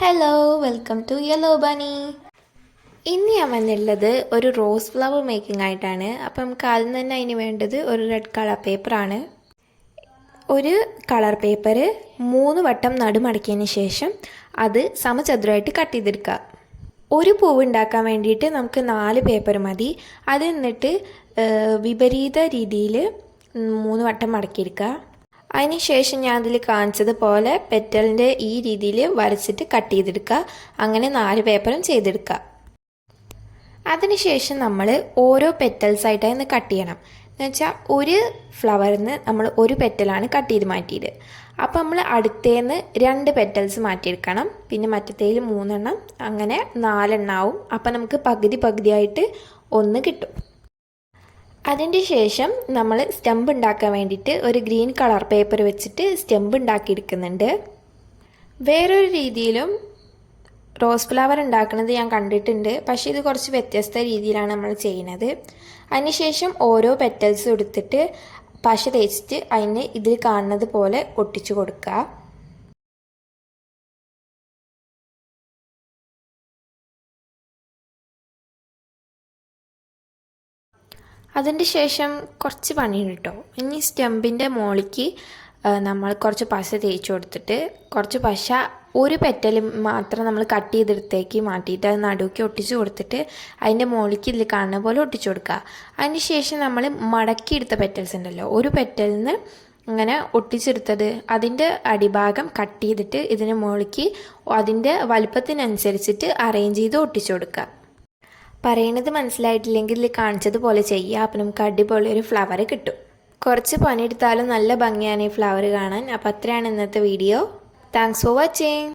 Hello welcome to yellow bunny. ഇന്ന് ഞാൻ വന്നുള്ളത് ഒരു റോസ് ഫ്ലവർ മേക്കിംഗ് ആയിട്ടാണ്. അപ്പം നമുക്ക് ആദ്യം തന്നെ അതിന് വേണ്ടത് ഒരു റെഡ് കളർ പേപ്പറാണ്. ഒരു കളർ പേപ്പർ 3 വട്ടം നടുമടക്കിയതിന് ശേഷം അത് സമചതുരമായിട്ട് കട്ട് ചെയ്തെടുക്കുക. ഒരു പൂവ് ഉണ്ടാക്കാൻ വേണ്ടിയിട്ട് നമുക്ക് 4 പേപ്പർ മതി. അത് എന്നിട്ട് വിപരീത രീതിയിൽ 3 വട്ടം മടക്കിയെടുക്കുക. അതിന് ശേഷം ഞാൻ അതിൽ കാണിച്ചതുപോലെ പെറ്റലിൻ്റെ ഈ രീതിയിൽ വരച്ചിട്ട് കട്ട് ചെയ്തെടുക്കുക. അങ്ങനെ 4 പേപ്പറും ചെയ്തെടുക്കുക. അതിനുശേഷം നമ്മൾ ഓരോ പെറ്റൽസായിട്ടായി കട്ട് ചെയ്യണം. എന്ന് വെച്ചാൽ ഒരു ഫ്ലവറിൽ നിന്ന് നമ്മൾ ഒരു പെറ്റലാണ് കട്ട് ചെയ്ത് മാറ്റിയത്. അപ്പോൾ നമ്മൾ അടുത്തേന്ന് 2 പെറ്റൽസ് മാറ്റിയെടുക്കണം. പിന്നെ മറ്റത്തേൽ 3 എണ്ണം, അങ്ങനെ 4 എണ്ണം ആവും. അപ്പോൾ നമുക്ക് പകുതി പകുതിയായിട്ട് 1 കിട്ടും. അതിൻ്റെ ശേഷം നമ്മൾ സ്റ്റെമ്പ് ഉണ്ടാക്കാൻ വേണ്ടിയിട്ട് ഒരു ഗ്രീൻ കളർ പേപ്പർ വെച്ചിട്ട് സ്റ്റെമ്പ് ഉണ്ടാക്കിയെടുക്കുന്നുണ്ട്. വേറൊരു രീതിയിലും റോസ് ഫ്ലവർ ഉണ്ടാക്കുന്നത് ഞാൻ കണ്ടിട്ടുണ്ട്, പക്ഷേ ഇത് കുറച്ച് വ്യത്യസ്ത രീതിയിലാണ് നമ്മൾ ചെയ്യുന്നത്. അതിനുശേഷം ഓരോ പെറ്റൽസ് എടുത്തിട്ട് പശ തേച്ചിട്ട് അതിന് ഇതിൽ കാണുന്നത് പോലെ ഒട്ടിച്ചു കൊടുക്കുക. അതിൻ്റെ ശേഷം കുറച്ച് പണിയുണ്ട് കേട്ടോ. ഇനി സ്റ്റെമ്പിൻ്റെ മുകളിലേക്ക് നമ്മൾ കുറച്ച് പശ തേച്ച് കൊടുത്തിട്ട് കുറച്ച് പശ ഒരു പെറ്റൽ മാത്രം നമ്മൾ കട്ട് ചെയ്തെടുത്തേക്ക് മാറ്റിയിട്ട് അത് നടുക്കി ഒട്ടിച്ച് കൊടുത്തിട്ട് അതിൻ്റെ മുകളിലേക്ക് ഇതിൽ കാണുന്ന പോലെ ഒട്ടിച്ചു കൊടുക്കുക. അതിന് ശേഷം നമ്മൾ മടക്കിയെടുത്ത പെറ്റൽസ് ഉണ്ടല്ലോ, ഒരു പെറ്റലിൽ നിന്ന് അങ്ങനെ ഒട്ടിച്ചെടുത്തത് അതിൻ്റെ അടിഭാഗം കട്ട് ചെയ്തിട്ട് ഇതിന് മുകളിലേക്ക് അതിൻ്റെ വലുപ്പത്തിനനുസരിച്ചിട്ട് അറേഞ്ച് ചെയ്ത് ഒട്ടിച്ചു കൊടുക്കുക. പറയുന്നത് മനസ്സിലായിട്ടില്ലെങ്കിൽ കാണിച്ചതുപോലെ ചെയ്യുക. അപ്പം നമുക്ക് അടിപൊളി ഒരു ഫ്ലവർ കിട്ടും. കുറച്ച് പണിയെടുത്താലും നല്ല ഭംഗിയാണ് ഈ ഫ്ലവർ കാണാൻ. അപ്പോൾ അത്രയാണ് ഇന്നത്തെ വീഡിയോ. Thanks for watching.